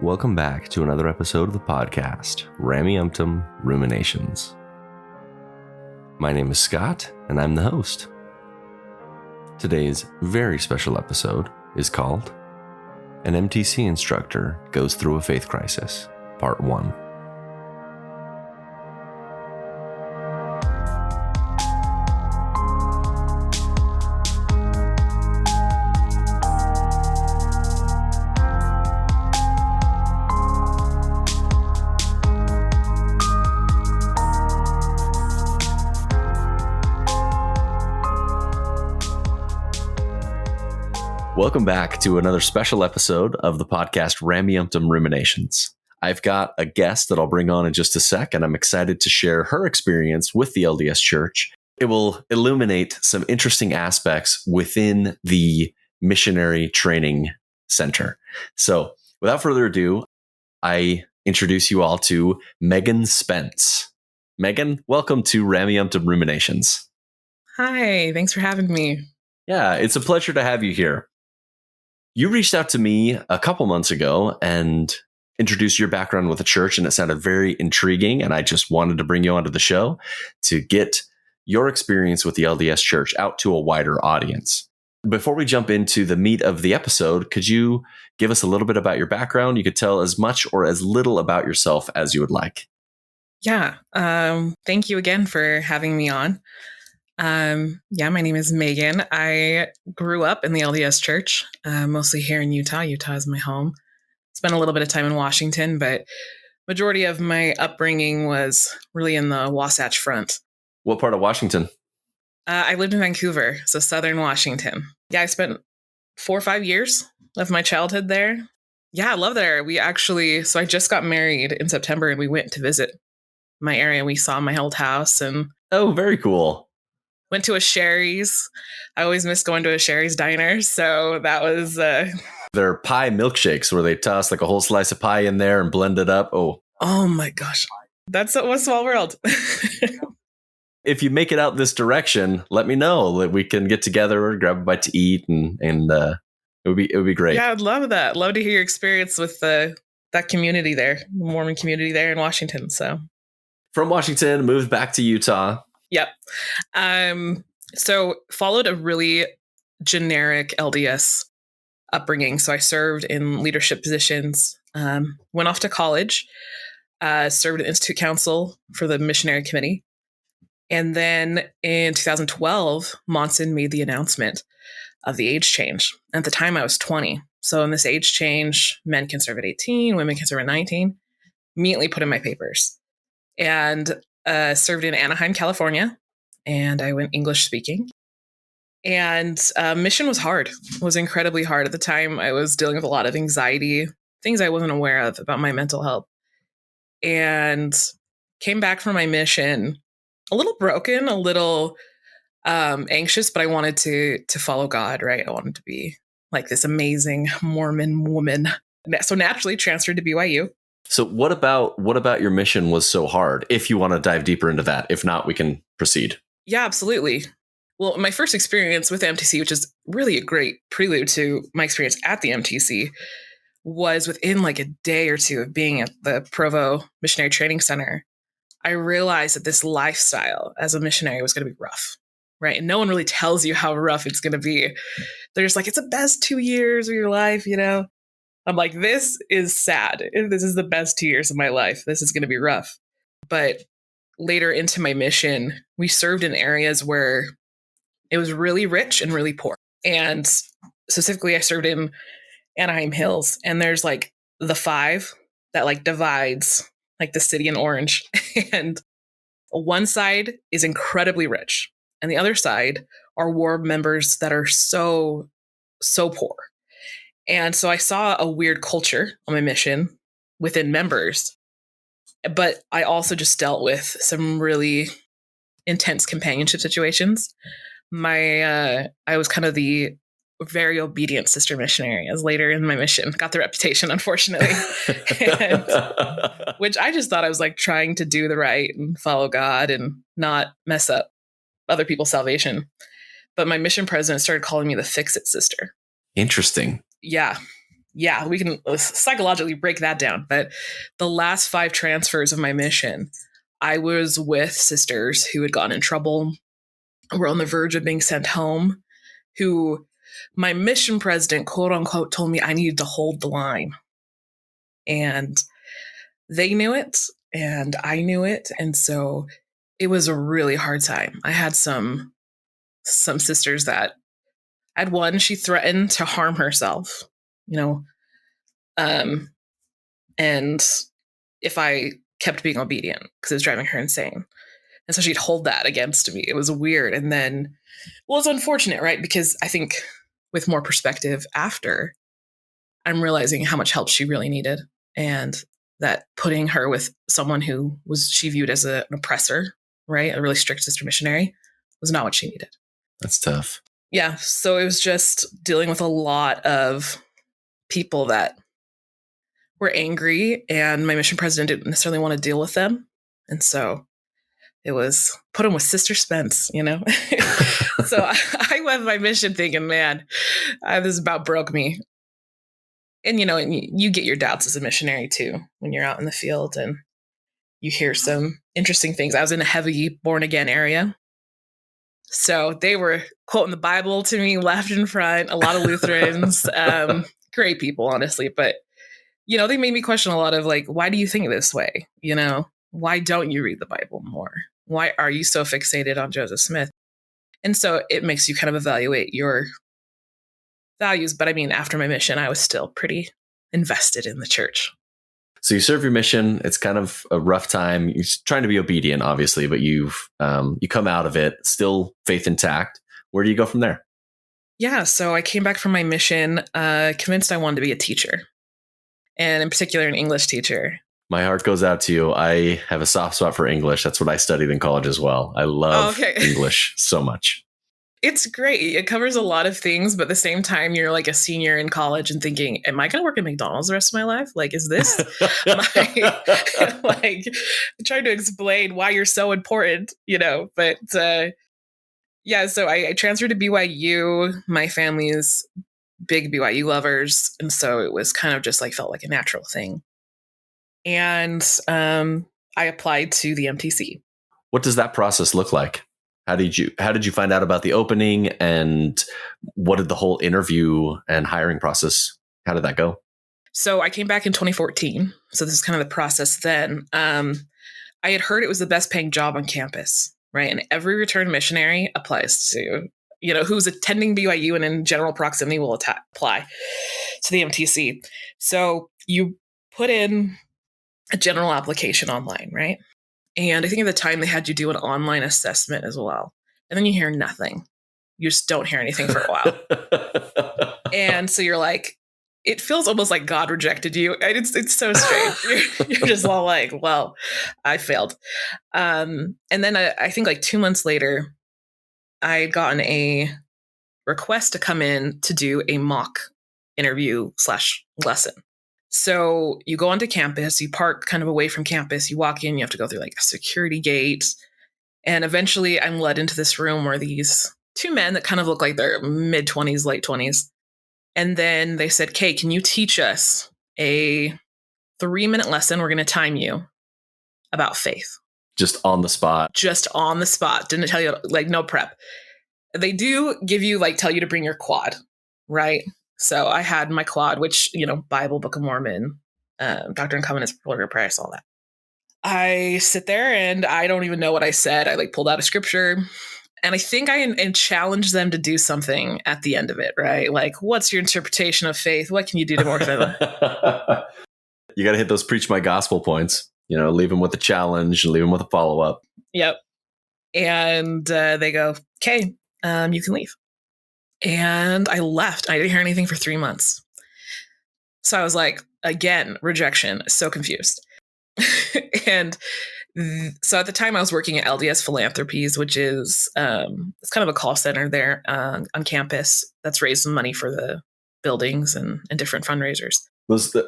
Welcome back to another episode of the podcast, Rameumptom Ruminations. My name is Scott, and I'm the host. Today's very special episode is called An MTC Instructor Goes Through a Faith Crisis, Part 1. Welcome back to another special episode of the podcast Rameumptom Ruminations. I've got a guest that I'll bring on in just a sec, and I'm excited to share her experience with the LDS Church. It will illuminate some interesting aspects within the Missionary Training Center. So without further ado, I introduce you all to Megan Spence. Megan, welcome to Rameumptom Ruminations. Hi, thanks for having me. Yeah, it's a pleasure to have you here. You reached out to me a couple months ago and introduced your background with the church, and it sounded very intriguing. And I just wanted to bring you onto the show to get your experience with the LDS Church out to a wider audience. Before we jump into the meat of the episode, could you give us a little bit about your background? You could tell as much or as little about yourself as you would like. Yeah, thank you again for having me on. My name is Megan. I grew up in the LDS Church, mostly here in Utah. Utah is my home. Spent a little bit of time in Washington, but majority of my upbringing was really in the Wasatch Front. What part of Washington? I lived in Vancouver, so southern Washington. Yeah, I spent 4 or 5 years of my childhood there. Yeah, I love there. So I just got married in September, and we went to visit my area. We saw my old house and... Oh, very cool. Went to a Sherry's. I always miss going to a Sherry's diner. So that was... Their pie milkshakes where they toss like a whole slice of pie in there and blend it up. Oh my gosh. That's a small world. If you make it out this direction, let me know that we can get together or grab a bite to eat and it would be great. Yeah, I'd love that. Love to hear your experience with that community there, the Mormon community there in Washington. So from Washington, moved back to Utah. Yep. So followed a really generic LDS upbringing. So I served in leadership positions, went off to college, served in Institute Council for the Missionary Committee. And then in 2012, Monson made the announcement of the age change. At the time, I was 20. So in this age change, men can serve at 18, women can serve at 19. Immediately put in my papers. And served in Anaheim, California, and I went English speaking. And mission was hard. It was incredibly hard. At the time, I was dealing with a lot of anxiety, things I wasn't aware of about my mental health. And came back from my mission a little broken, a little anxious, but I wanted to follow God, right? I wanted to be like this amazing Mormon woman. So naturally transferred to BYU. So what about your mission was so hard? If you want to dive deeper into that, if not, we can proceed. Yeah, absolutely. Well, my first experience with MTC, which is really a great prelude to my experience at the MTC, was within like a day or two of being at the Provo Missionary Training Center. I realized that this lifestyle as a missionary was going to be rough, right? And no one really tells you how rough it's going to be. They're just like, it's the best 2 years of your life, you know? I'm like, this is sad. This is the best 2 years of my life. This is going to be rough. But later into my mission, we served in areas where it was really rich and really poor. And specifically, I served in Anaheim Hills. And there's like the 5 that like divides like the city in orange. And one side is incredibly rich. And the other side are war members that are so poor. And so I saw a weird culture on my mission within members, but I also just dealt with some really intense companionship situations. I was kind of the very obedient sister missionary, as later in my mission got the reputation, unfortunately, which I just thought I was like trying to do the right and follow God and not mess up other people's salvation. But my mission president started calling me the fix-it sister. Interesting. Yeah. Yeah, we can psychologically break that down. But the last 5 transfers of my mission, I was with sisters who had gotten in trouble, were on the verge of being sent home, who my mission president, quote unquote, told me I needed to hold the line. And they knew it, and I knew it. And so it was a really hard time. I had some sisters that I had one, she threatened to harm herself, you know, and if I kept being obedient because it was driving her insane. And so she'd hold that against me. It was weird. And then, well, it's unfortunate, right? Because I think with more perspective after, I'm realizing how much help she really needed. And that putting her with someone who she viewed as an oppressor, right? A really strict sister missionary was not what she needed. That's tough. Yeah. So it was just dealing with a lot of people that were angry, and my mission president didn't necessarily want to deal with them. And so it was put him with Sister Spence, you know? So I went my mission thinking, man, this about broke me. And, you know, you get your doubts as a missionary too, when you're out in the field and you hear some interesting things. I was in a heavy born again area. So they were quoting the Bible to me left and front, a lot of Lutherans, great people, honestly. But, you know, they made me question a lot of like, why do you think this way? You know, why don't you read the Bible more? Why are you so fixated on Joseph Smith? And so it makes you kind of evaluate your values. But I mean, after my mission, I was still pretty invested in the church. So you serve your mission. It's kind of a rough time. You're trying to be obedient, obviously, but you come out of it still faith intact. Where do you go from there? Yeah, so I came back from my mission, convinced I wanted to be a teacher, and in particular, an English teacher. My heart goes out to you. I have a soft spot for English. That's what I studied in college as well. I love English so much. It's great. It covers a lot of things, but at the same time, you're like a senior in college and thinking, am I going to work at McDonald's the rest of my life? Like, is this like trying to explain why you're so important, you know? But yeah, so I transferred to BYU. My family's big BYU lovers. And so it was kind of just like felt like a natural thing. And I applied to the MTC. What does that process look like? How did you find out about the opening, and what did the whole interview and hiring process, how did that go? So I came back in 2014. So this is kind of the process then. I had heard it was the best paying job on campus, right? And every return missionary applies to, you know, who's attending BYU and in general proximity will apply to the MTC. So you put in a general application online, right? And I think at the time they had you do an online assessment as well. And then you hear nothing. You just don't hear anything for a while. And so you're like, it feels almost like God rejected you. And it's so strange. You're just all like, well, I failed. And then I think like 2 months later, I had gotten a request to come in to do a mock interview / lesson. So you go onto campus, you park kind of away from campus, you walk in, you have to go through like a security gate. And eventually I'm led into this room where these 2 men that kind of look like they're mid-20s, late 20s. And then they said, Kay, can you teach us a 3-minute lesson? We're going to time you about faith. Just on the spot. Just on the spot. Didn't tell you, like, no prep. They do give you, like, tell you to bring your quad, right? So I had my quad, which, you know, Bible, Book of Mormon, Doctrine and Covenants, Preliminary Prayers, all that. I sit there and I don't even know what I said. I like pulled out a scripture and I think I challenged them to do something at the end of it, right? Like, what's your interpretation of faith? What can you do to more faith? You got to hit those preach my gospel points, you know, leave them with a challenge and leave them with a follow-up. Yep. And they go, okay, you can leave. And I left. I didn't hear anything for 3 months. So I was like, again, rejection, so confused. And so at the time I was working at LDS Philanthropies, which is it's kind of a call center there on campus that's raised some money for the buildings and different fundraisers.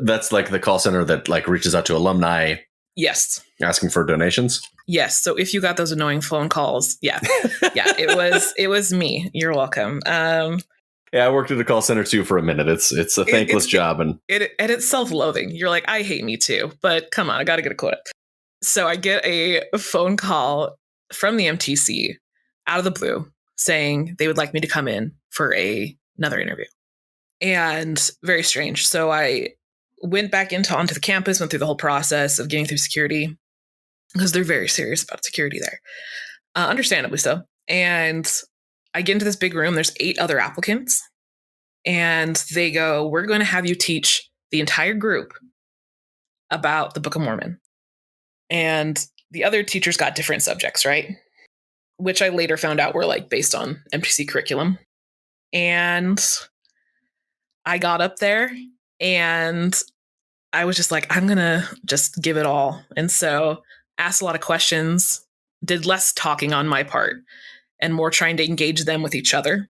That's like the call center that like reaches out to alumni. Yes. Asking for donations. Yes. So if you got those annoying phone calls, yeah, it was me. You're welcome. Yeah, I worked at a call center too for a minute. It's a thankless job, and it's self-loathing. You're like, I hate me too, but come on, I got to get a quota. So I get a phone call from the MTC out of the blue saying they would like me to come in for another interview. And very strange. So I went back onto the campus, went through the whole process of getting through security because they're very serious about security there. Understandably so. And I get into this big room. There's 8 other applicants. And they go, we're going to have you teach the entire group about the Book of Mormon. And the other teachers got different subjects, right? Which I later found out were like based on MTC curriculum. And I got up there and I was just like, I'm going to just give it all. And so asked a lot of questions, did less talking on my part and more trying to engage them with each other.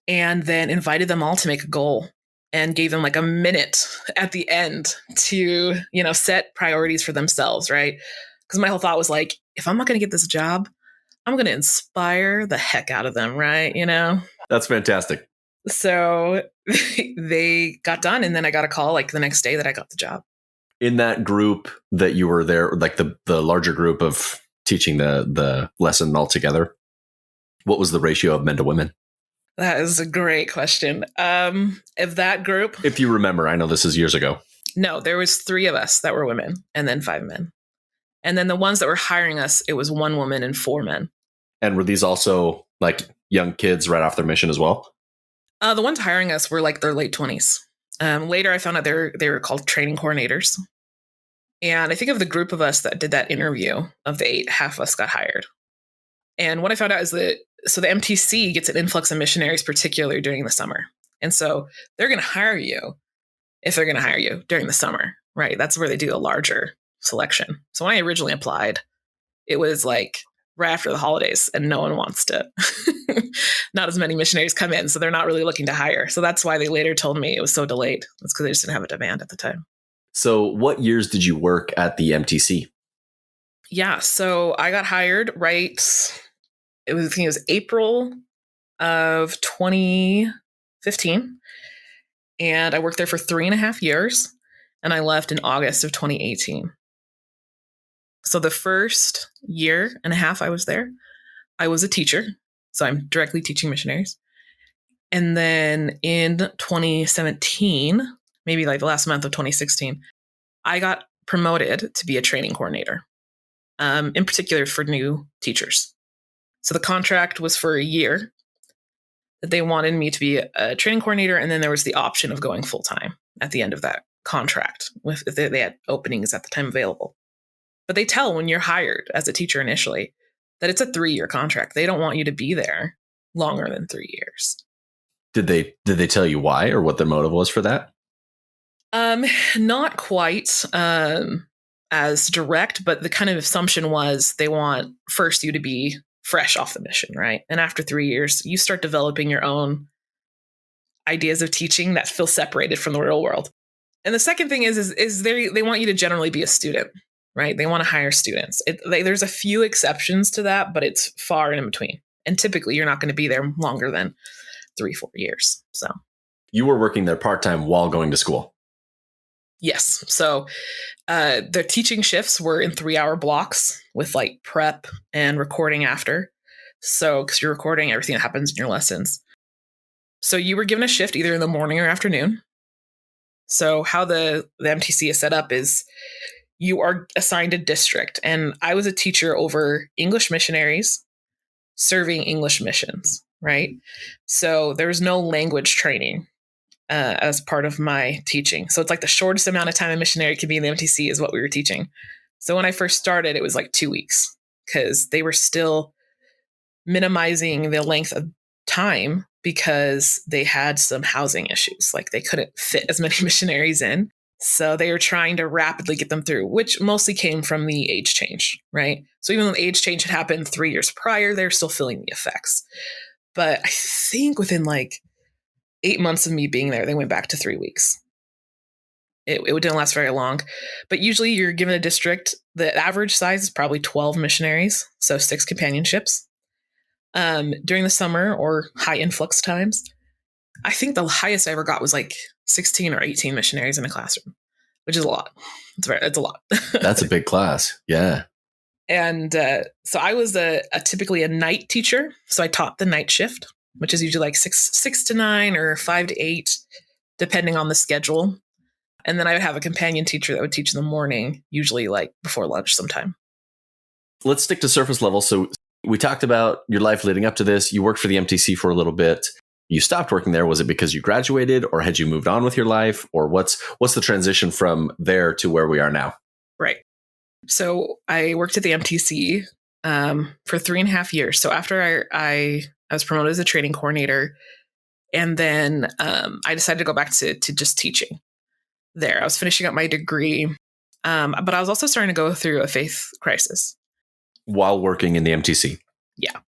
And then invited them all to make a goal and gave them like a minute at the end to, set priorities for themselves, right? Because my whole thought was like, if I'm not going to get this job, I'm going to inspire the heck out of them, right? That's fantastic. So they got done, and then I got a call like the next day that I got the job. In that group that you were there, like the larger group of teaching the lesson altogether, what was the ratio of men to women? That is a great question. If that group, if you remember, I know this is years ago. No, there was 3 of us that were women, and then 5 men. And then the ones that were hiring us, it was 1 woman and 4 men. And were these also like young kids right off their mission as well? The ones hiring us were like their late 20s. Later, I found out they were called training coordinators. And I think of the group of us that did that interview, of the 8, half of us got hired. And what I found out is that, so the MTC gets an influx of missionaries, particularly during the summer. And so they're going to hire you if they're going to hire you during the summer, right? That's where they do a larger selection. So when I originally applied, it was like right after the holidays and no one wants to, not as many missionaries come in. So they're not really looking to hire. So that's why they later told me it was so delayed. That's because they just didn't have a demand at the time. So what years did you work at the MTC? Yeah. So I got hired I think it was April of 2015. And I worked there for 3.5 years. And I left in August of 2018. So the first year and a half I was there, I was a teacher. So I'm directly teaching missionaries. And then in 2017, maybe like the last month of 2016, I got promoted to be a training coordinator, in particular for new teachers. So the contract was for a year. They wanted me to be a training coordinator, and then there was the option of going full-time at the end of that contract if they had openings at the time available. But they tell when you're hired as a teacher initially that it's a 3-year contract. They don't want you to be there longer than 3 years. Did they tell you why or what their motive was for that? Not quite as direct, but the kind of assumption was they want first you to be fresh off the mission, right? And after 3 years, you start developing your own ideas of teaching that feel separated from the real world. And the second thing is they want you to generally be a student, right? They want to hire students. There's a few exceptions to that, but it's far in between. And typically, you're not going to be there longer than 3-4 years. So you were working there part-time while going to school. Yes. So the teaching shifts were in 3-hour blocks with like prep and recording after. So because you're recording everything that happens in your lessons. So you were given a shift either in the morning or afternoon. So how the MTC is set up is you are assigned a district. And I was a teacher over English missionaries serving English missions, right? So there was no language training as part of my teaching. So it's like the shortest amount of time a missionary could be in the MTC is what we were teaching. So when I first started, it was like 2 weeks because they were still minimizing the length of time because they had some housing issues. Like they couldn't fit as many missionaries in. So they were trying to rapidly get them through, which mostly came from the age change, right? So even though the age change had happened 3 years prior, they're still feeling the effects. But I think within like 8 months of me being there, they went back to 3 weeks. It didn't last very long. But usually you're given a district. The average size is probably 12 missionaries, so 6 companionships. During the summer or high influx times, I think the highest I ever got was like 16 or 18 missionaries in a classroom, which is a lot. It's a lot. That's a big class. Yeah. And so I was typically a night teacher. So I taught the night shift, which is usually like 6 to 9 or 5 to 8, depending on the schedule. And then I would have a companion teacher that would teach in the morning, usually like before lunch sometime. Let's stick to surface level. So we talked about your life leading up to this. You worked for the MTC for a little bit. You stopped working there. Was it because you graduated, or had you moved on with your life? Or what's the transition from there to where we are now? Right. So I worked at the MTC for 3.5 years. So after I was promoted as a training coordinator, and then I decided to go back to just teaching there. I was finishing up my degree, but I was also starting to go through a faith crisis. While working in the MTC? Yeah.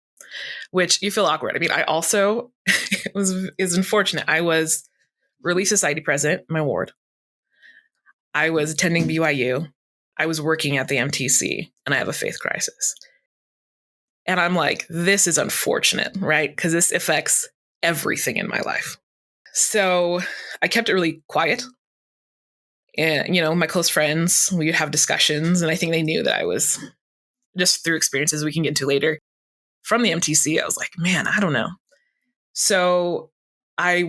Which you feel awkward. I mean, I also, is unfortunate. I was Relief Society president in my ward. I was attending BYU. I was working at the MTC, and I have a faith crisis. And I'm like, this is unfortunate, right? Because this affects everything in my life. So I kept it really quiet. And, my close friends, we would have discussions, and I think they knew that I was, just through experiences we can get into later from the MTC, I was like, man, I don't know. So I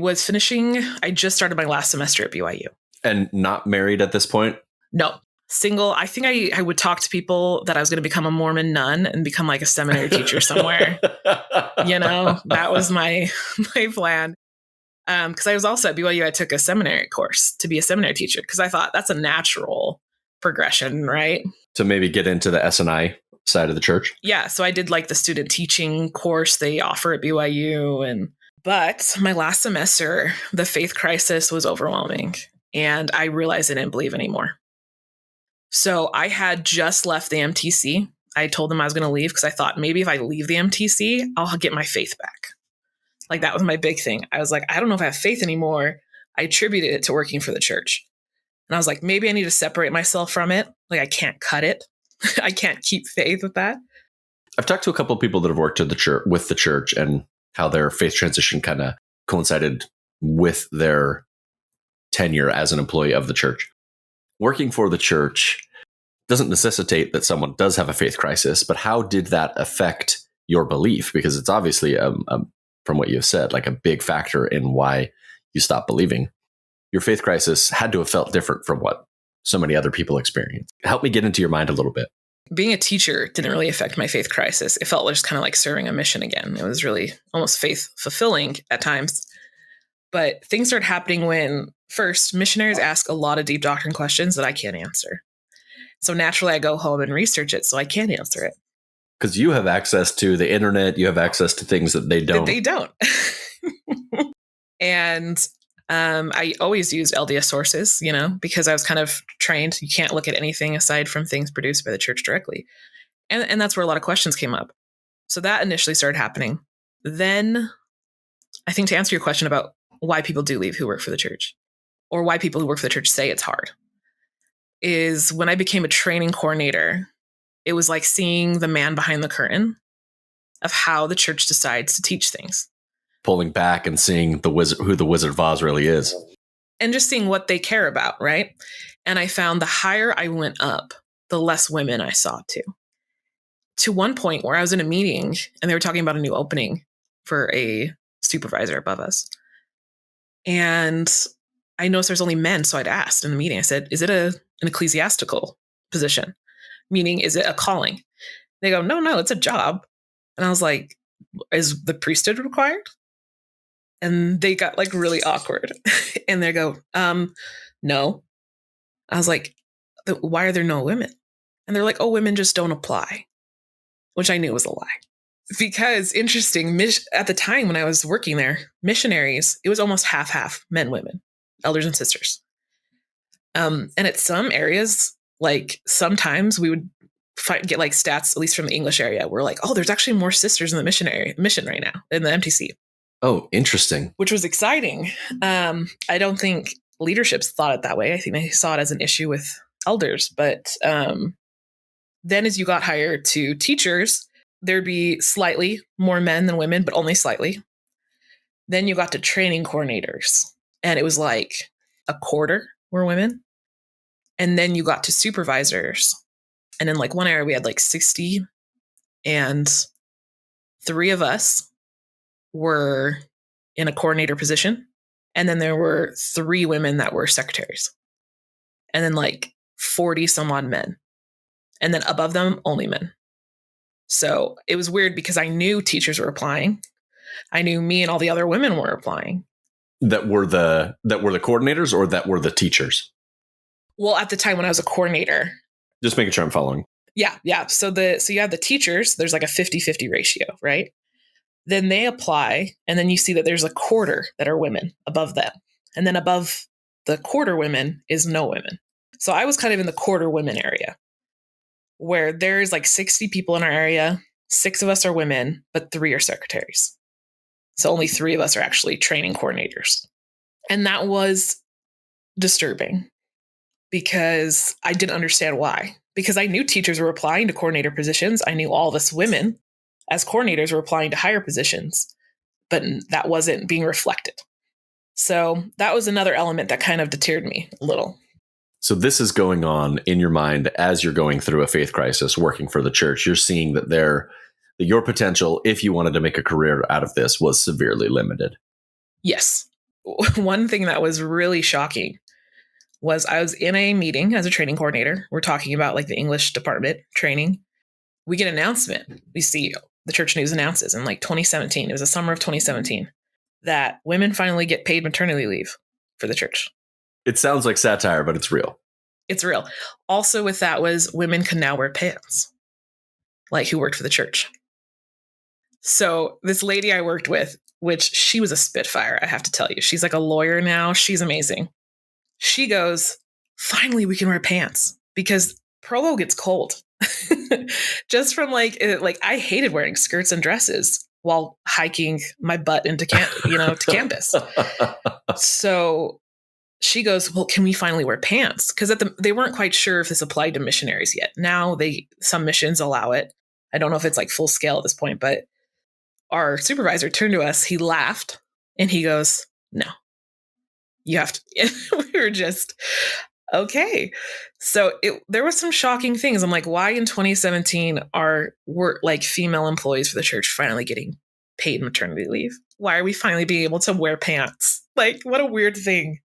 just started my last semester at BYU. And not married at this point? No, single. I think I would talk to people that I was going to become a Mormon nun and become like a seminary teacher somewhere. That was my plan. Because I was also at BYU, I took a seminary course to be a seminary teacher because I thought that's a natural progression, right? To maybe get into the S&I side of the church? Yeah, so I did like the student teaching course they offer at BYU. But my last semester, the faith crisis was overwhelming, and I realized I didn't believe anymore. So I had just left the MTC. I told them I was going to leave because I thought maybe if I leave the MTC, I'll get my faith back. Like that was my big thing. I was like, I don't know if I have faith anymore. I attributed it to working for the church. And I was like, maybe I need to separate myself from it. Like I can't cut it. I can't keep faith with that. I've talked to a couple of people that have worked at with the church and how their faith transition kind of coincided with their tenure as an employee of the church. Working for the church doesn't necessitate that someone does have a faith crisis, but how did that affect your belief? Because it's obviously, from what you've said, like a big factor in why you stopped believing. Your faith crisis had to have felt different from what so many other people experience. Help me get into your mind a little bit. Being a teacher didn't really affect my faith crisis. It felt just kind of like serving a mission again. It was really almost faith fulfilling at times. But things started happening when, first, missionaries ask a lot of deep doctrine questions that I can't answer. So naturally, I go home and research it so I can answer it. Because you have access to the internet, you have access to things that they don't. They don't. And I always used LDS sources, because I was kind of trained. You can't look at anything aside from things produced by the church directly. And that's where a lot of questions came up. So that initially started happening. Then I think to answer your question about why people do leave who work for the church, or why people who work for the church say it's hard, is when I became a training coordinator, it was like seeing the man behind the curtain of how the church decides to teach things. Pulling back and seeing who the Wizard of Oz really is. And just seeing what they care about, right? And I found the higher I went up, the less women I saw too. To one point where I was in a meeting and they were talking about a new opening for a supervisor above us. And I noticed there's only men, so I'd asked in the meeting, I said, is it an ecclesiastical position? Meaning, is it a calling? They go, no, it's a job. And I was like, is the priesthood required? And they got like really awkward. And they go, no. I was like, why are there no women? And they're like, oh, women just don't apply, which I knew was a lie. Because interesting, at the time when I was working there, missionaries, it was almost half men, women, elders and sisters. And at some areas, like sometimes we would get like stats, at least from the English area, we're like, oh, there's actually more sisters in the mission right now in the MTC. Oh, interesting. Which was exciting. I don't think leaderships thought it that way. I think they saw it as an issue with elders. But then as you got higher to teachers, there'd be slightly more men than women, but only slightly. Then you got to training coordinators, and it was like a quarter were women. And then you got to supervisors. And in like one area, we had like 60, and 3 of us were in a coordinator position. And then there were 3 women that were secretaries. And then like 40 some odd men. And then above them, only men. So it was weird because I knew teachers were applying. I knew me and all the other women were applying. That were the coordinators, or that were the teachers? Well, at the time when I was a coordinator. Just making sure I'm following. Yeah. So you have the teachers, there's like a 50-50 ratio, right? Then they apply, and then you see that there's a quarter that are women above them. And then above the quarter women is no women. So I was kind of in the quarter women area, where there's like 60 people in our area. 6 of us are women, but 3 are secretaries. So only 3 of us are actually training coordinators. And that was disturbing because I didn't understand why. Because I knew teachers were applying to coordinator positions. I knew all of us women as coordinators were applying to higher positions, but that wasn't being reflected. So that was another element that kind of deterred me a little. So this is going on in your mind as you're going through a faith crisis, working for the church. You're seeing that your potential, if you wanted to make a career out of this, was severely limited. Yes. One thing that was really shocking was I was in a meeting as a training coordinator. We're talking about like the English department training. We get an announcement. We see the church news announces in like 2017. It was the summer of 2017 that women finally get paid maternity leave for the church. It sounds like satire, but it's real. It's real. Also with that was women can now wear pants, like who worked for the church. So this lady I worked with, which she was a spitfire, I have to tell you. She's like a lawyer now. She's amazing. She goes, finally, we can wear pants because Provo gets cold. Just from like I hated wearing skirts and dresses while hiking my butt into to campus. So she goes, well, can we finally wear pants? Because they weren't quite sure if this applied to missionaries yet. Now some missions allow it. I don't know if it's like full scale at this point, but our supervisor turned to us. He laughed and he goes, no, you have to. We were just, okay. So there were some shocking things. I'm like, why in 2017 were like female employees for the church finally getting paid maternity leave? Why are we finally being able to wear pants? Like, what a weird thing.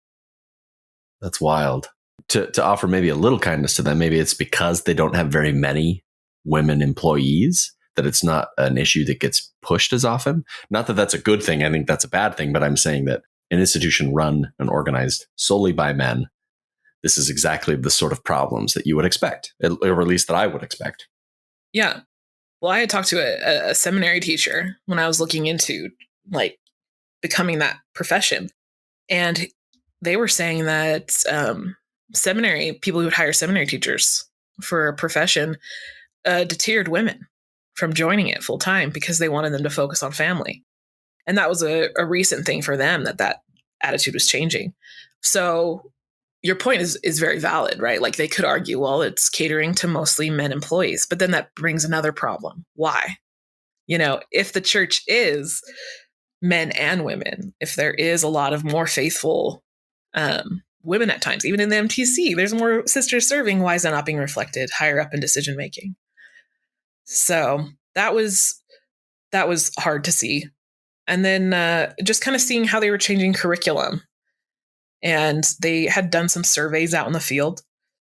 That's wild. To offer maybe a little kindness to them, maybe it's because they don't have very many women employees that it's not an issue that gets pushed as often. Not that that's a good thing. I think that's a bad thing, but I'm saying that an institution run and organized solely by men, this is exactly the sort of problems that you would expect, or at least that I would expect. Yeah. Well, I had talked to a seminary teacher when I was looking into like becoming that profession. And they were saying that seminary people who would hire seminary teachers for a profession deterred women from joining it full time because they wanted them to focus on family. And that was a recent thing for them, that attitude was changing. So your point is very valid, right? Like they could argue, well, it's catering to mostly men employees, but then that brings another problem. Why? If the church is men and women, if there is a lot of more faithful women at times, even in the MTC, there's more sisters serving, why is that not being reflected higher up in decision making? So that was hard to see. And then just kind of seeing how they were changing curriculum. And they had done some surveys out in the field.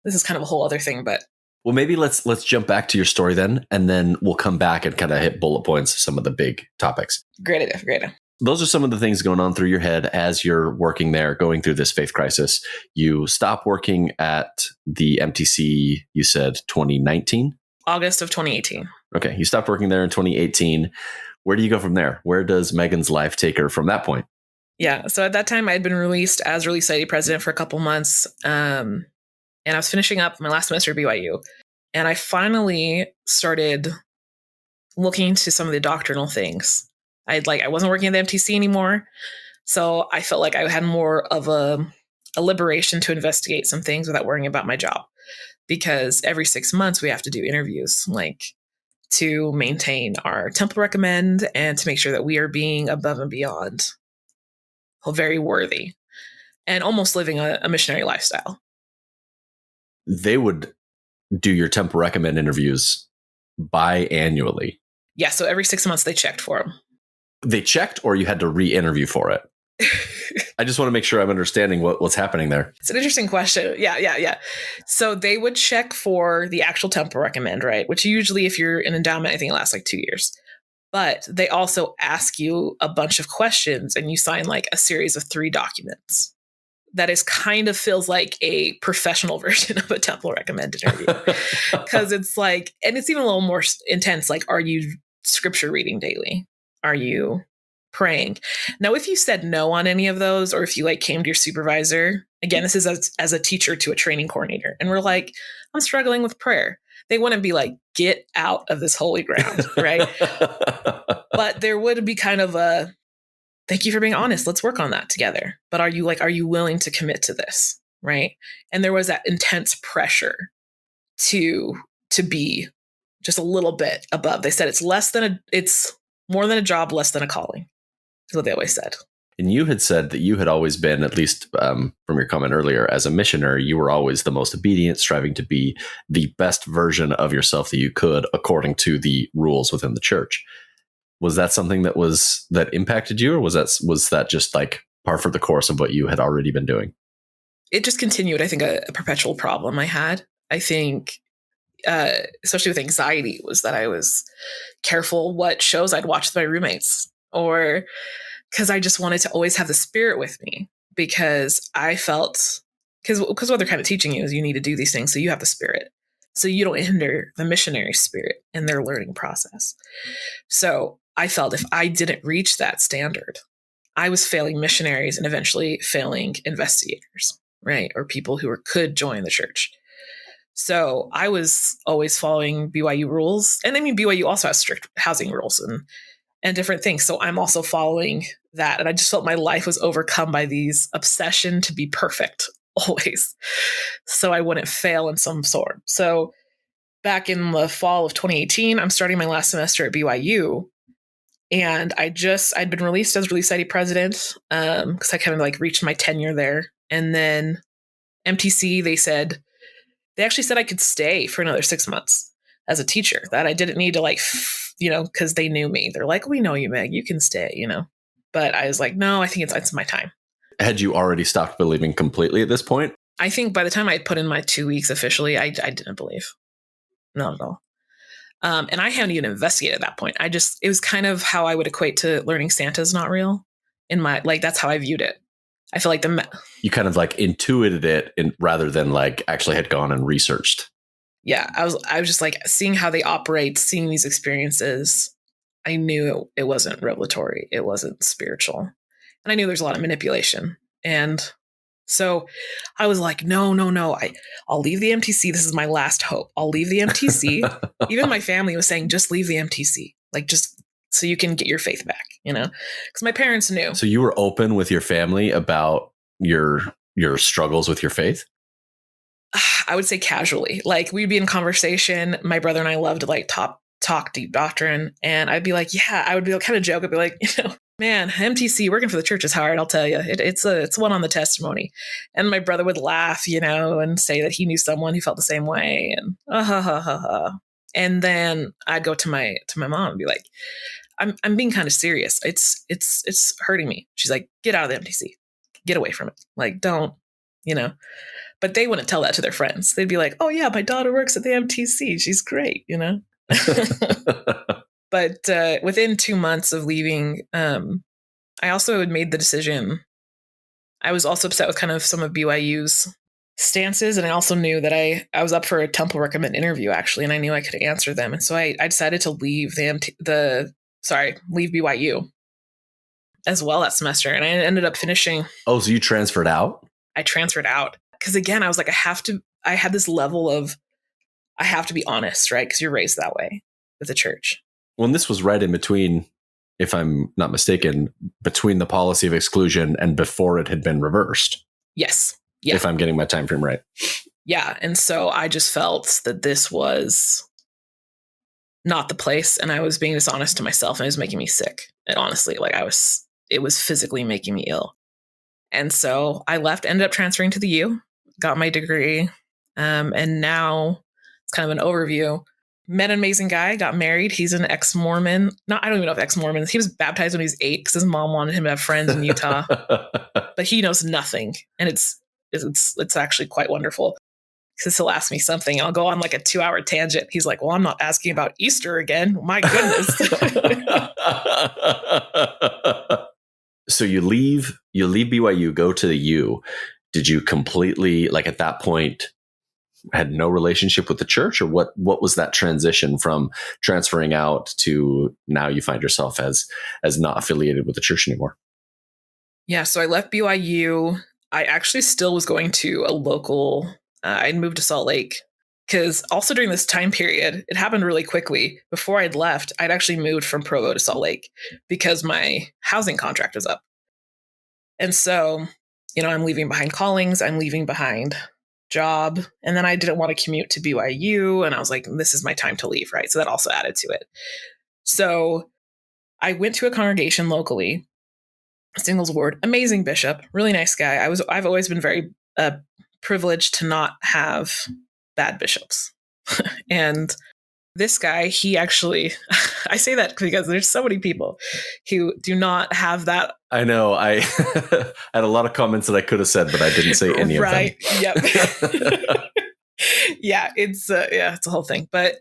This is kind of a whole other thing, but. Well, maybe let's jump back to your story then, and then we'll come back and kind of hit bullet points of some of the big topics. Great idea. Those are some of the things going on through your head as you're working there, going through this faith crisis. You stop working at the MTC, you said 2019? August of 2018. Okay, you stopped working there in 2018. Where do you go from there? Where does Megan's life take her from that point? Yeah, so at that time, I had been released as Relief Society president for a couple months, and I was finishing up my last semester at BYU. And I finally started looking into some of the doctrinal things. I wasn't working at the MTC anymore, so I felt like I had more of a liberation to investigate some things without worrying about my job. Because every 6 months we have to do interviews, like to maintain our temple recommend and to make sure that we are being above and beyond very worthy, and almost living a missionary lifestyle. They would do your temple recommend interviews biannually. Yeah, so every 6 months they checked for them. They checked, or you had to re-interview for it? I just want to make sure I'm understanding what's happening there. It's an interesting question. Yeah. So they would check for the actual temple recommend, right? Which usually, if you're in endowment, I think it lasts like 2 years. But they also ask you a bunch of questions, and you sign like a series of 3 documents. That is kind of feels like a professional version of a temple recommend interview, because it's like, and it's even a little more intense. Like, are you scripture reading daily? Are you praying? Now, if you said no on any of those, or if you like came to your supervisor, again, this is as a teacher to a training coordinator, and we're like, I'm struggling with prayer, they wouldn't be like, get out of this holy ground, right? But there would be kind of a, thank you for being honest, let's work on that together. But are you willing to commit to this, right? And there was that intense pressure to be just a little bit above. They said it's more than a job, less than a calling, is what they always said. And you had said that you had always been, at least from your comment earlier, as a missionary, you were always the most obedient, striving to be the best version of yourself that you could, according to the rules within the church. Was that something that impacted you, or was that just like par for the course of what you had already been doing? It just continued, I think, a perpetual problem I had. I think, especially with anxiety, was that I was careful what shows I'd watch with my roommates, or because I just wanted to always have the Spirit with me, because I felt, because what they're kind of teaching you is you need to do these things so you have the Spirit, so you don't hinder the missionary spirit in their learning process. So I felt if I didn't reach that standard, I was failing missionaries and eventually failing investigators, right? Or people who could join the church. So I was always following BYU rules. And I mean, BYU also has strict housing rules and different things. So I'm also following that. And I just felt my life was overcome by these obsession to be perfect always, so I wouldn't fail in some sort. So back in the fall of 2018, I'm starting my last semester at BYU. And I'd been released as Relief Society president, because I kind of like reached my tenure there. And then MTC, they actually said I could stay for another 6 months as a teacher, that I didn't need to because they knew me. They're like, we know you, Meg, you can stay, But I was like, no, I think it's my time. Had you already stopped believing completely at this point? I think by the time I had put in my 2 weeks officially, I didn't believe. Not at all. And I hadn't even investigated at that point. It was kind of how I would equate to learning Santa's not real. That's how I viewed it. I feel like you kind of like intuited it rather than like actually had gone and researched. Yeah, I was just like seeing how they operate, seeing these experiences. I knew it wasn't revelatory. It wasn't spiritual. And I knew there's a lot of manipulation. And so I was like, no. I'll leave the MTC. This is my last hope. I'll leave the MTC. Even my family was saying, just leave the MTC. Like, just so you can get your faith back, because my parents knew. So you were open with your family about your struggles with your faith? I would say casually. Like, we'd be in conversation. My brother and I loved to like talk deep doctrine. And I'd be like, yeah, I would be kind of joke. I'd be like, man, MTC working for the church is hard. I'll tell you, it's one on the testimony. And my brother would laugh, and say that he knew someone who felt the same way. And And then I'd go to my mom and be like, I'm being kind of serious. It's hurting me. She's like, get out of the MTC, get away from it. Like, don't, But they wouldn't tell that to their friends. They'd be like, oh yeah, my daughter works at the MTC. She's great, But within 2 months of leaving, I also had made the decision. I was also upset with kind of some of BYU's stances. And I also knew that I was up for a temple recommend interview, actually, and I knew I could answer them. And so I decided to leave leave BYU as well that semester. And I ended up finishing. Oh, so you transferred out? I transferred out. Because again, I was like, I had this level of, I have to be honest, right? Because you're raised that way with the church. Well, and this was right in between, if I'm not mistaken, between the policy of exclusion and before it had been reversed. Yes. Yeah. If I'm getting my time frame right. Yeah. And so I just felt that this was not the place, and I was being dishonest to myself, and it was making me sick. And honestly, it was physically making me ill. And so I left, ended up transferring to the U, got my degree. And now it's kind of an overview. Met an amazing guy, got married. He's an ex-mormon. No, I don't even know if ex-mormon. He was baptized when he was 8 because his mom wanted him to have friends in Utah. But he knows nothing. And it's actually quite wonderful. Because he'll ask me something. I'll go on like a 2-hour tangent. He's like, well, I'm not asking about Easter again. My goodness. So you leave BYU, go to the U. Did you completely, like at that point, had no relationship with the church, or what was that transition from transferring out to now you find yourself as not affiliated with the church anymore? Yeah. So I left BYU. I actually still was going to a local, I'd moved to Salt Lake because also during this time period, it happened really quickly. Before I'd left, I'd actually moved from Provo to Salt Lake because my housing contract was up. And so, I'm leaving behind callings, I'm leaving behind job. And then I didn't want to commute to BYU. And I was like, this is my time to leave, right? So that also added to it. So I went to a congregation locally, Singles Ward, amazing bishop, really nice guy. I've always been very privileged to not have bad bishops. And this guy, he actually, I say that because there's so many people who do not have that. I know. I had a lot of comments that I could have said, but I didn't say any of them. Right. Yep. Yeah, it's a whole thing. But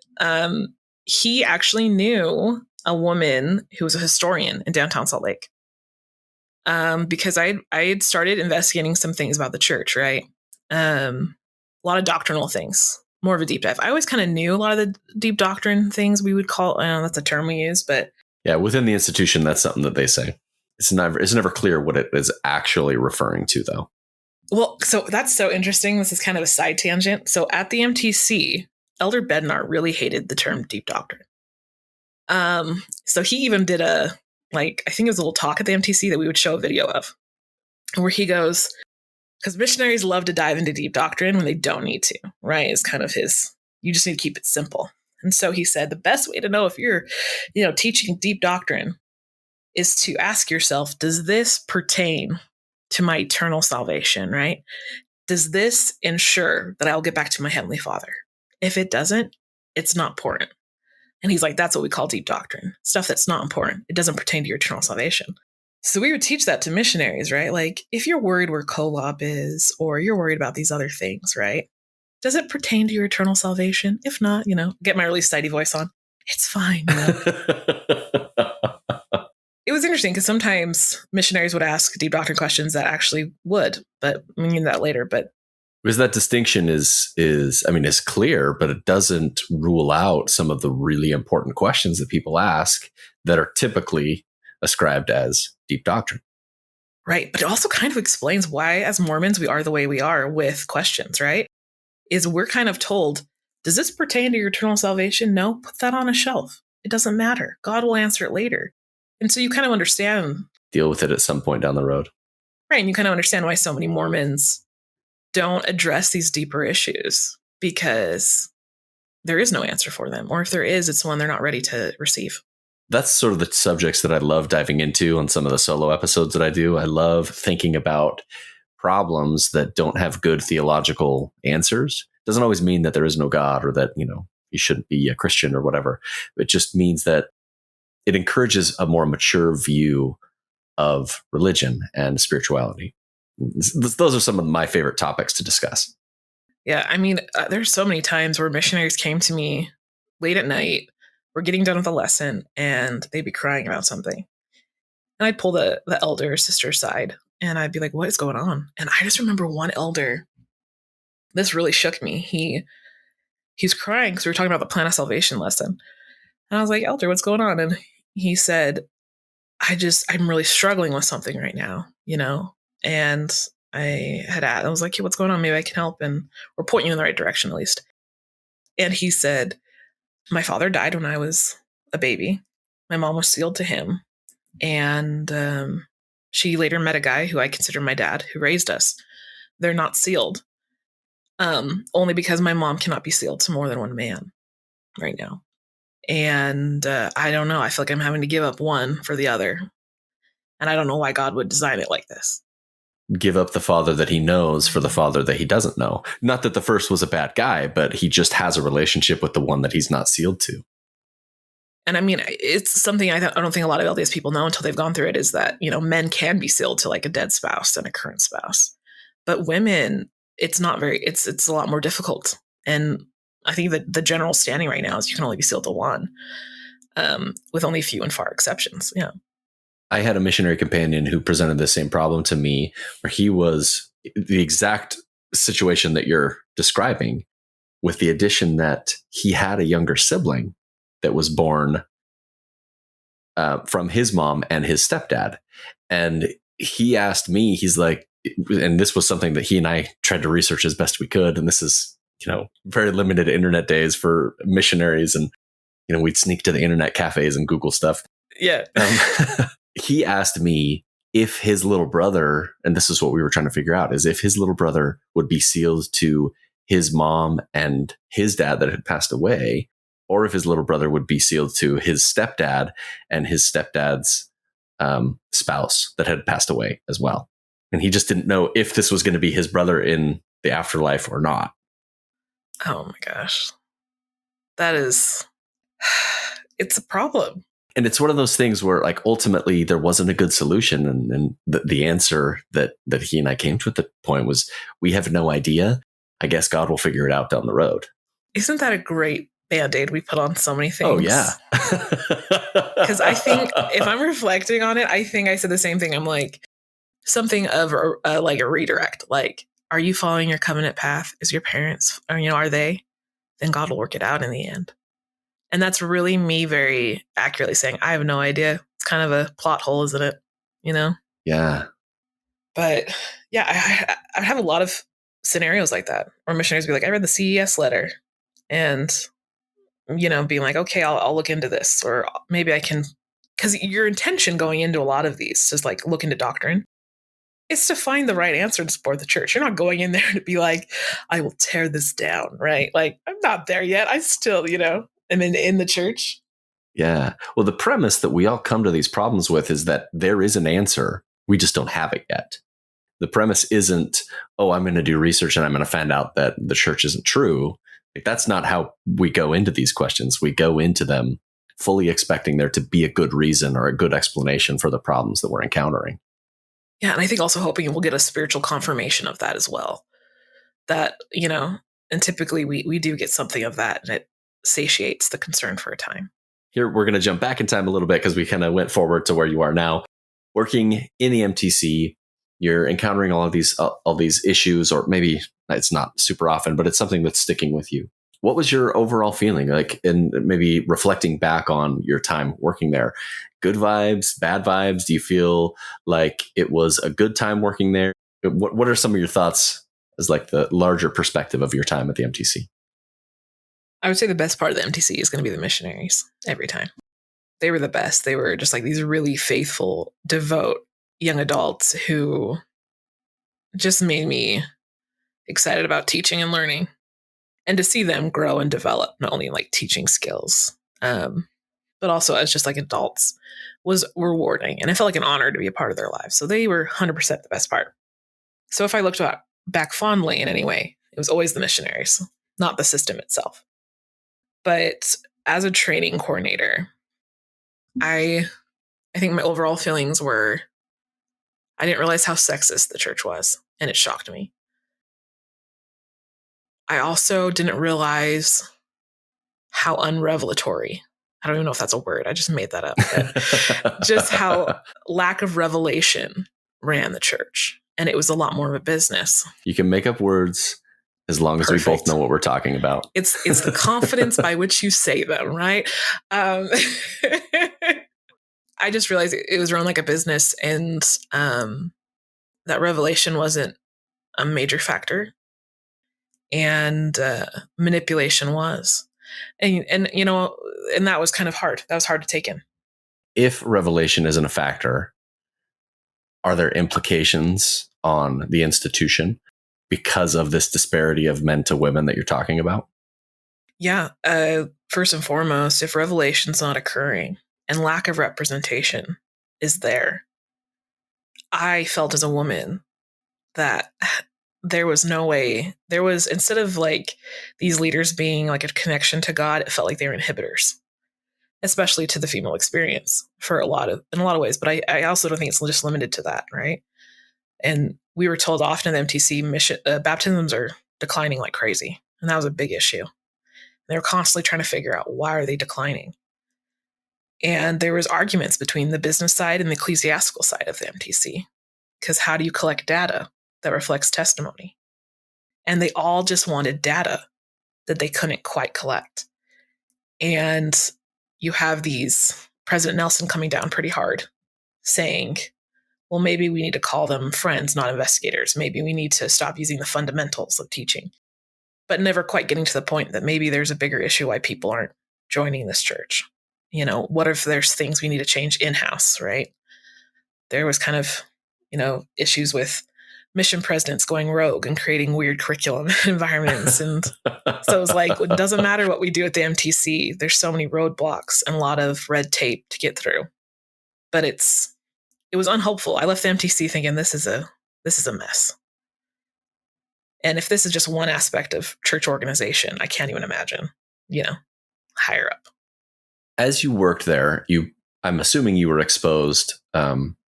he actually knew a woman who was a historian in downtown Salt Lake. Because I had started investigating some things about the church, right? A lot of doctrinal things, more of a deep dive. I always kind of knew a lot of the deep doctrine things we would call, I don't know, that's a term we use, but yeah, within the institution, that's something that they say. It's never clear what it is actually referring to, though. Well, so that's so interesting. This is kind of a side tangent. So at the MTC, Elder Bednar really hated the term deep doctrine. So he even did I think it was a little talk at the MTC that we would show a video of, where he goes, because missionaries love to dive into deep doctrine when they don't need to, right? It's kind of you just need to keep it simple. And so he said, the best way to know if you're, teaching deep doctrine is to ask yourself, does this pertain to my eternal salvation, right? Does this ensure that I'll get back to my Heavenly Father? If it doesn't, it's not important. And he's like, that's what we call deep doctrine. Stuff that's not important. It doesn't pertain to your eternal salvation. So we would teach that to missionaries, right? Like, if you're worried where Kolob is, or you're worried about these other things, right? Does it pertain to your eternal salvation? If not, get my really sidey voice on. It's fine. It was interesting because sometimes missionaries would ask deep doctrine questions that actually would, but we mean that later. But because that distinction is clear, but it doesn't rule out some of the really important questions that people ask that are typically ascribed as deep doctrine. Right. But it also kind of explains why, as Mormons, we are the way we are with questions, right? Is we're kind of told, does this pertain to your eternal salvation? No, put that on a shelf. It doesn't matter. God will answer it later. And so you kind of understand. Deal with it at some point down the road. Right. And you kind of understand why so many Mormons don't address these deeper issues, because there is no answer for them. Or if there is, it's one they're not ready to receive. That's sort of the subjects that I love diving into on some of the solo episodes that I do. I love thinking about problems that don't have good theological answers. Doesn't always mean that there is no God, or that, you shouldn't be a Christian or whatever. It just means that it encourages a more mature view of religion and spirituality. Those are some of my favorite topics to discuss. Yeah. There's so many times where missionaries came to me late at night. We're getting done with a lesson and they'd be crying about something. And I'd pull the elder or sister aside and I'd be like, what is going on? And I just remember one elder, this really shook me. He's crying because we were talking about the plan of salvation lesson. And I was like, Elder, what's going on? And he said, I'm really struggling with something right now, And I was like, hey, what's going on? Maybe I can help. And we're pointing you in the right direction, at least. And he said, my father died when I was a baby. My mom was sealed to him. And she later met a guy who I consider my dad, who raised us. They're not sealed. Only because my mom cannot be sealed to more than one man right now. And I don't know. I feel like I'm having to give up one for the other. And I don't know why God would design it like this. give up the father that he knows for the father that he doesn't know. Not that the first was a bad guy, but he just has a relationship with the one that he's not sealed to. And I mean, it's something I don't think a lot of LDS people know until they've gone through it, is that, men can be sealed to like a dead spouse and a current spouse. But women, it's not very, it's a lot more difficult. And I think that the general standing right now is you can only be sealed to one, with only few and far exceptions. Yeah. I had a missionary companion who presented the same problem to me, where he was the exact situation that you're describing, with the addition that he had a younger sibling that was born from his mom and his stepdad. And he asked me, he's like, and this was something that he and I tried to research as best we could. And this is, very limited internet days for missionaries. And, we'd sneak to the internet cafes and Google stuff. Yeah. He asked me if his little brother, and this is what we were trying to figure out, is if his little brother would be sealed to his mom and his dad that had passed away, or if his little brother would be sealed to his stepdad and his stepdad's spouse that had passed away as well. And he just didn't know if this was going to be his brother in the afterlife or not. Oh my gosh. It's a problem. And it's one of those things where, like, ultimately there wasn't a good solution. And the answer that he and I came to at the point was, we have no idea. I guess God will figure it out down the road. Isn't that a great Band-Aid we put on so many things? Oh, yeah. Because I think if I'm reflecting on it, I think I said the same thing. I'm like, something of like a redirect. Like, are you following your covenant path? Is your parents, or, are they? Then God will work it out in the end. And that's really me very accurately saying, I have no idea. It's kind of a plot hole, isn't it? Yeah. But yeah, I have a lot of scenarios like that where missionaries be like, I read the CES letter, and, being like, okay, I'll look into this, or maybe I can, because your intention going into a lot of these is like look into doctrine. It's to find the right answer to support the church. You're not going in there to be like, I will tear this down, right? Like, I'm not there yet. I still, am in the church. Yeah. Well, the premise that we all come to these problems with is that there is an answer. We just don't have it yet. The premise isn't, oh, I'm going to do research and I'm going to find out that the church isn't true. Like, that's not how we go into these questions. We go into them fully expecting there to be a good reason or a good explanation for the problems that we're encountering. Yeah. And I think also hoping we'll get a spiritual confirmation of that as well. That, and typically we do get something of that, and it satiates the concern for a time. Here, we're going to jump back in time a little bit because we kind of went forward to where you are now. Working in the MTC, you're encountering all these issues, or maybe it's not super often, but it's something that's sticking with you. What was your overall feeling like, and maybe reflecting back on your time working there? Good vibes, bad vibes? Do you feel like it was a good time working there? What are some of your thoughts as like the larger perspective of your time at the MTC? I would say the best part of the MTC is going to be the missionaries every time. They were the best. They were just like these really faithful, devout young adults who just made me excited about teaching and learning, and to see them grow and develop, not only like teaching skills, but also as just like adults, was rewarding. And it felt like an honor to be a part of their lives. So they were 100% the best part. So if I looked back fondly in any way, it was always the missionaries, not the system itself. But as a training coordinator, I think my overall feelings were, I didn't realize how sexist the church was, and it shocked me. I also didn't realize how unrevelatory, I don't even know if that's a word, I just made that up, just how lack of revelation ran the church. And it was a lot more of a business. You can make up words as long as we both know what we're talking about. It's the confidence by which you say them, right? I just realized it was run like a business, and that revelation wasn't a major factor, and manipulation was, and that was kind of hard. That was hard to take in. If revelation isn't a factor, are there implications on the institution because of this disparity of men to women that you're talking about? Yeah. First and foremost, if revelation's not occurring and lack of representation is there, I felt as a woman that there was no way. There was, instead of like these leaders being like a connection to God, it felt like they were inhibitors, especially to the female experience in a lot of ways. But I also don't think it's just limited to that, right? And we were told often in the MTC baptisms are declining like crazy. And that was a big issue. They were constantly trying to figure out, why are they declining? And there was arguments between the business side and the ecclesiastical side of the MTC. Because how do you collect data that reflects testimony? And they all just wanted data that they couldn't quite collect. And you have these President Nelson coming down pretty hard, saying, well, maybe we need to call them friends, not investigators. Maybe we need to stop using the fundamentals of teaching, but never quite getting to the point that maybe there's a bigger issue why people aren't joining this church. What if there's things we need to change in-house, right? There was kind of, issues with mission presidents going rogue and creating weird curriculum environments. And so it was like, it doesn't matter what we do at the MTC. There's so many roadblocks and a lot of red tape to get through. But it was unhelpful. I left the MTC thinking this is a mess. And if this is just one aspect of church organization, I can't even imagine, higher up. As you worked there, I'm assuming you were exposed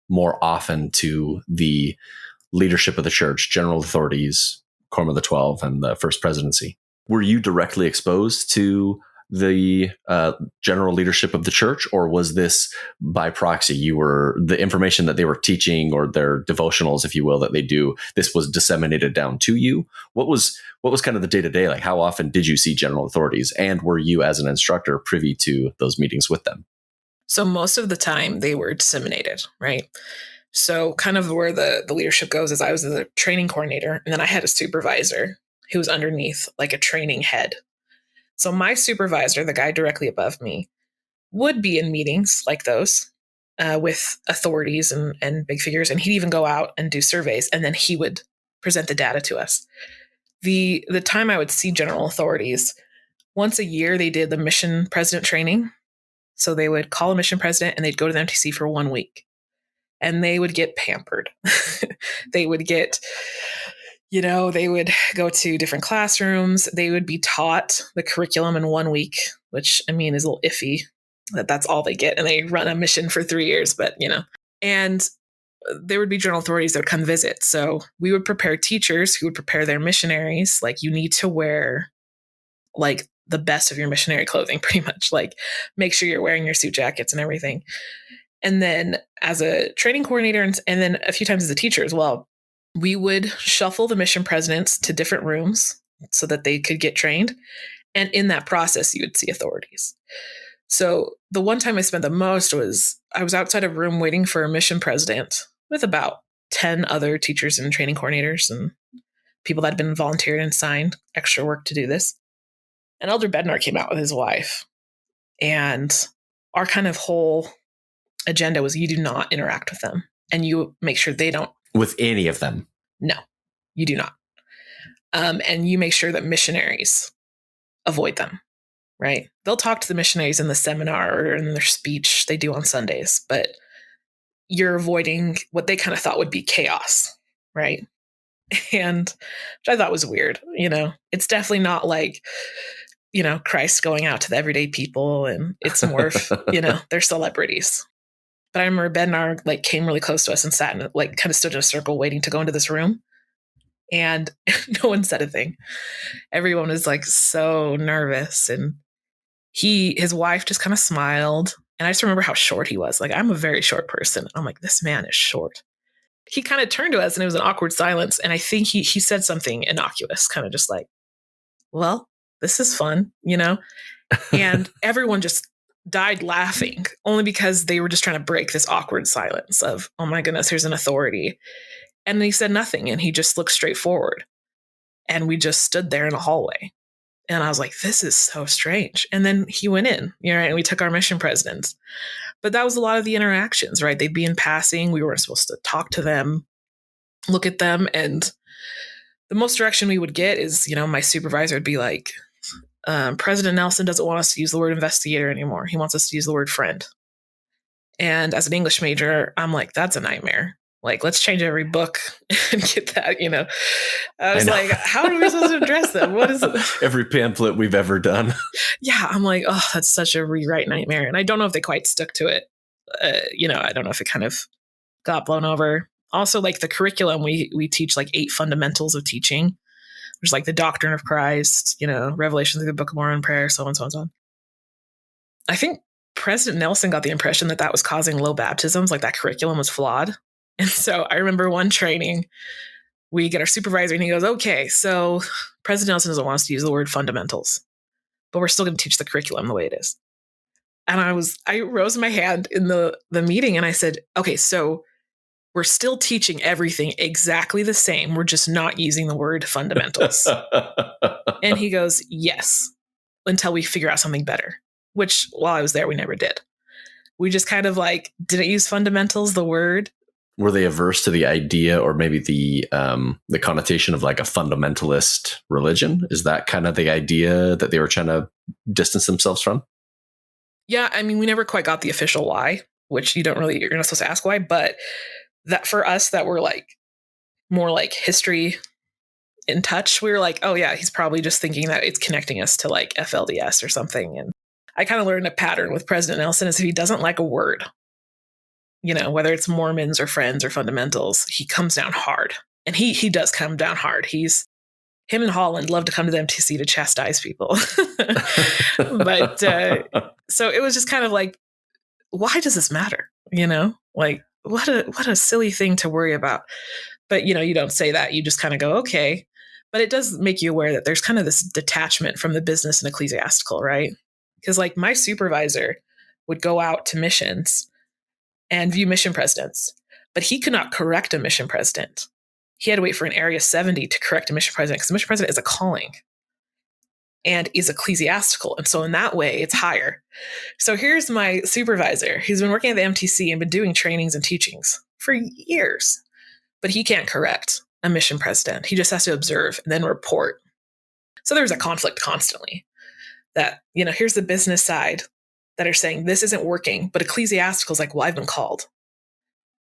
more often to the leadership of the church, general authorities, Quorum of the 12, and the First Presidency. Were you directly exposed to the general leadership of the church, or was this by proxy? The information that they were teaching, or their devotionals, if you will, that they do, this was disseminated down to you? What was kind of the day-to-day like? How often did you see general authorities, and were you as an instructor privy to those meetings with them? So most of the time they were disseminated, right? So kind of where the leadership goes is I was the training coordinator, and then I had a supervisor who was underneath like a training head. So my supervisor, the guy directly above me, would be in meetings like those with authorities and big figures, and he'd even go out and do surveys, and then he would present the data to us. The time I would see general authorities, once a year they did the mission president training. So they would call a mission president and they'd go to the MTC for 1 week, and they would get pampered. They would get, they would go to different classrooms. They would be taught the curriculum in 1 week, which is a little iffy that that's all they get. And they run a mission for 3 years, but and there would be general authorities that would come visit. So we would prepare teachers who would prepare their missionaries. Like, you need to wear like the best of your missionary clothing, pretty much, like make sure you're wearing your suit jackets and everything. And then as a training coordinator and then a few times as a teacher as well, we would shuffle the mission presidents to different rooms so that they could get trained. And in that process, you would see authorities. So the one time I spent the most was I was outside a room waiting for a mission president with about 10 other teachers and training coordinators and people that had been volunteered and signed extra work to do this. And Elder Bednar came out with his wife. And our kind of whole agenda was you do not interact with them. And you make sure they don't. With any of them? No, you do not. And you make sure that missionaries avoid them, right? They'll talk to the missionaries in the seminar or in their speech they do on Sundays, but you're avoiding what they kind of thought would be chaos, right? And which I thought was weird. It's definitely not like, Christ going out to the everyday people, and it's more of, they're celebrities. But I remember Bednar like came really close to us and sat and like kind of stood in a circle waiting to go into this room. And no one said a thing. Everyone was like so nervous. And his wife just kind of smiled. And I just remember how short he was. Like, I'm a very short person. I'm like, this man is short. He kind of turned to us and it was an awkward silence. And I think he said something innocuous, kind of just like, well, this is fun, and everyone just died laughing only because they were just trying to break this awkward silence of, oh my goodness, here's an authority. And he said nothing and he just looked straight forward. And we just stood there in a hallway. And I was like, this is so strange. And then he went in, and we took our mission presidents. But that was a lot of the interactions, right? They'd be in passing. We weren't supposed to talk to them, look at them. And the most direction we would get is, my supervisor would be like, President Nelson doesn't want us to use the word investigator anymore. He wants us to use the word friend. And as an English major, I'm like, that's a nightmare. Like, let's change every book and get that, I was like, how are we supposed to address them? What is it? Every pamphlet we've ever done. Yeah. I'm like, oh, that's such a rewrite nightmare. And I don't know if they quite stuck to it. I don't know if it kind of got blown over. Also, like the curriculum, we teach like 8 fundamentals of teaching. There's like the doctrine of Christ, Revelation through the Book of Mormon, prayer, so on, so on, so on. I think President Nelson got the impression that was causing low baptisms, like that curriculum was flawed. And so I remember one training, we get our supervisor and he goes, okay, so President Nelson doesn't want us to use the word fundamentals, but we're still going to teach the curriculum the way it is. And I rose my hand in the meeting and I said, okay, so we're still teaching everything exactly the same. We're just not using the word fundamentals. And he goes, yes, until we figure out something better, which while I was there, we never did. We just kind of like didn't use fundamentals, the word. Were they averse to the idea or maybe the connotation of like a fundamentalist religion? Is that kind of the idea that they were trying to distance themselves from? Yeah, I mean, we never quite got the official why, which you're not supposed to ask why, but that for us that were like more like history in touch, we were like, oh yeah, he's probably just thinking that it's connecting us to like FLDS or something. And I kind of learned a pattern with President Nelson is if he doesn't like a word, whether it's Mormons or Friends or fundamentals, he comes down hard. And he does come down hard. Him and Holland love to come to the MTC to chastise people. But so it was just kind of like, why does this matter? Like what a silly thing to worry about. But, you don't say that. You just kind of go, okay. But it does make you aware that there's kind of this detachment from the business and ecclesiastical, right? Because like my supervisor would go out to missions and view mission presidents, but he could not correct a mission president. He had to wait for an Area 70 to correct a mission president because the mission president is a calling and is ecclesiastical. And so in that way, it's higher. So here's my supervisor. He's been working at the MTC and been doing trainings and teachings for years, but he can't correct a mission president. He just has to observe and then report. So there's a conflict constantly that, here's the business side that are saying this isn't working, but ecclesiastical is like, well, I've been called.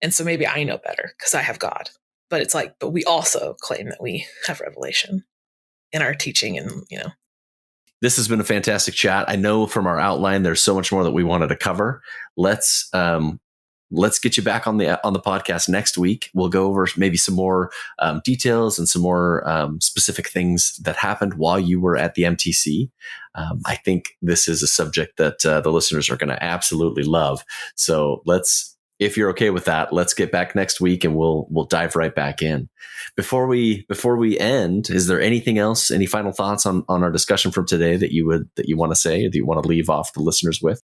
And so maybe I know better because I have God. But it's like, but we also claim that we have revelation in our teaching and, This has been a fantastic chat. I know from our outline, there's so much more that we wanted to cover. Let's get you back on the podcast next week. We'll go over maybe some more details and some more specific things that happened while you were at the MTC. I think this is a subject that the listeners are going to absolutely love. So if you're okay with that, let's get back next week and we'll dive right back in. Before we end, is there anything else, any final thoughts on our discussion from today that you want to say, or that you want to leave off the listeners with?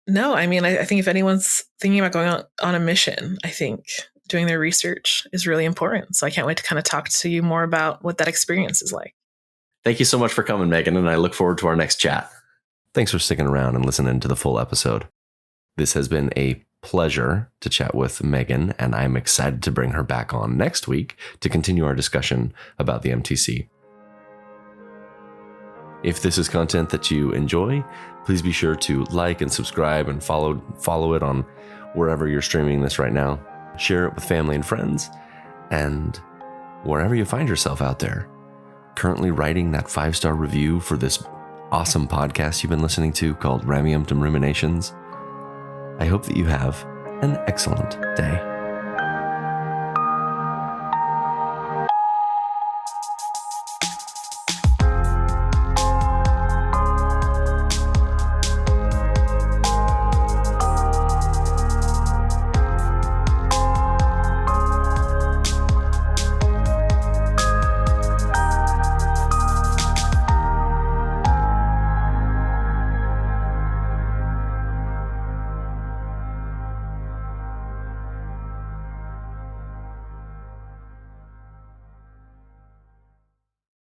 No, I mean, I think if anyone's thinking about going on a mission, I think doing their research is really important. So I can't wait to kind of talk to you more about what that experience is like. Thank you so much for coming, Megan, and I look forward to our next chat. Thanks for sticking around and listening to the full episode. This has been a pleasure to chat with Megan, and I'm excited to bring her back on next week to continue our discussion about the MTC. If this is content that you enjoy, please be sure to like and subscribe and follow it on wherever you're streaming this right now. Share it with family and friends, and wherever you find yourself out there. Currently writing that 5-star review for this awesome podcast you've been listening to called Rameumptom Ruminations. I hope that you have an excellent day.